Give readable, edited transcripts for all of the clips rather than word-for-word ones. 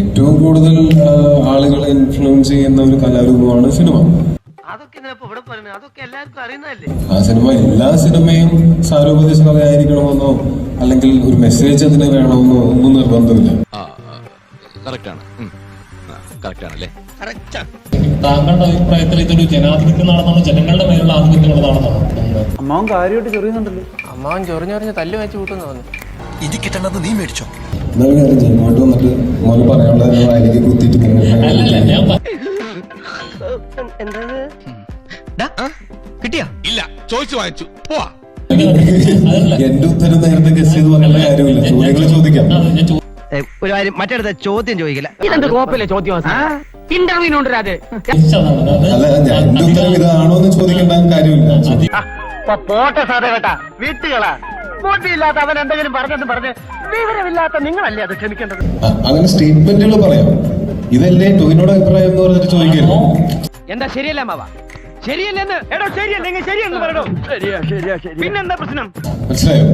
ഏറ്റവും കൂടുതൽ ആളുകളെ ഇൻഫ്ലുവൻസ് ചെയ്യുന്ന ഒരു കലാരൂപമാണ് സിനിമ. ആ സിനിമ എല്ലാ സിനിമയും സാരോപദേശ കഥയായിരിക്കണമെന്നോ അല്ലെങ്കിൽ ഒരു മെസ്സേജ് അതിന് വേണമെന്നോ ഒന്നും നിർബന്ധമില്ല. താങ്കളുടെ അഭിപ്രായത്തിൽ ഇതൊരു ജനാധിപത്യമാണെന്നാണോ, ജനങ്ങളുടെ മേലുള്ള ആധിപത്യമുള്ളതാണെന്നാണോ? അമ്മാവൻ കാര്യമായിട്ട് ചൊറിയുന്നുണ്ടല്ലോ. അമ്മാവൻ ചൊറിഞ്ഞൊറിഞ്ഞ് തല്ല് വെച്ച് കൂട്ടുന്നു തോന്നുന്നു. ഇത് കിട്ടേണ്ടത് നീ മേടിച്ചോ? എന്നാലും കാര്യം ചെയ്യും, ഇങ്ങോട്ട് വന്നിട്ട് മോനെ പറയാനുള്ള വായിലേക്ക് കുത്തിയിട്ട് കിട്ടിയാ ഇല്ല, ചോദിച്ചു വാങ്ങിച്ചു പോവാ. എന്റെ ഉത്തരം നേരത്തെ ഗസ് ചെയ്ത് പറയേണ്ട കാര്യമില്ല, ചോദ്യങ്ങൾ ചോദിക്കാം. ഒരു കാര്യം മറ്റടുത്ത ചോദ്യം ചോദിക്കില്ല. ഇതെന്ത് കോപ്പല്ലേ ചോദ്യം? ഇന്റർവ്യൂനുണ്ട് അത്. അല്ല, എന്റെ ഉത്തരം ഇതാണോ എന്ന് ചോദിക്കേണ്ട കാര്യമില്ല. പോട്ടെ സാറേ കേട്ടാ, വീട്ടുകളാ ബോട്ടിയില്ലാത്ത അവൻ എന്തെങ്കിലും പറഞ്ഞെന്ന് പറഞ്ഞ് വിവരമില്ലാത്ത നിങ്ങളല്ലേ അത് ക്ഷമിക്കേണ്ടത്. അങ്ങനെ സ്റ്റേറ്റ്മെന്റുകൾ പറയാം. ഇതല്ലേ ടോവിനോട് അഭിപ്രായം എന്ന് പറഞ്ഞിട്ട് ചോദിക്കരുത്. എന്താ ശരിയല്ല മാവാ? ശരിയല്ലെന്ന് എടോ, ശരിയല്ലെങ്കിൽ ശരിയെന്ന് പറയണോ? ശരിയാ ശരിയാ ശരി. പിന്നെന്താ പ്രശ്നം? മനസ്സിലായോ?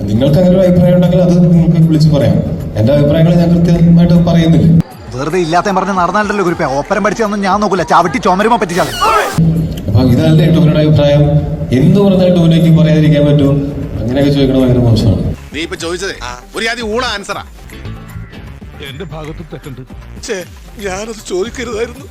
നിങ്ങൾക്ക് അങ്ങനെ ഒരു അഭിപ്രായം ഉണ്ടെങ്കിൽ അത് നിങ്ങൾക്ക് വിളിച്ച് പറയാം. എന്റെ അഭിപ്രായങ്ങൾ ഞാൻ കൃത്യമായിട്ട് പറയുന്നില്ല. വെറുതെ ഇല്ലാത്ത പറഞ്ഞ് നടന്നാലല്ലോ കുറിപ്പ. ഓപ്പരം പഠിച്ചൊന്നും ഞാൻ നോക്കൂല, ചവിട്ടി ചുമരുമോ പറ്റിച്ചാൽ. അപ്പൊ ഇതല്ലേ ടോവിനോട് അഭിപ്രായം എന്ന് പറഞ്ഞാൽ ടോവിനേക്ക് പറയാതിരിക്കാൻ പറ്റുമോ? അങ്ങനെയൊക്കെ ചോദിക്കണം ഭയങ്കര മോശമാണ്. നീ ഇപ്പൊ ചോദിച്ചതേ ഒരു ആദ്യം ഊണ ആൻസറാ. എന്റെ ഭാഗത്ത് തെറ്റുണ്ട്. ഞാനത് ചോദിക്കരുതായിരുന്നു.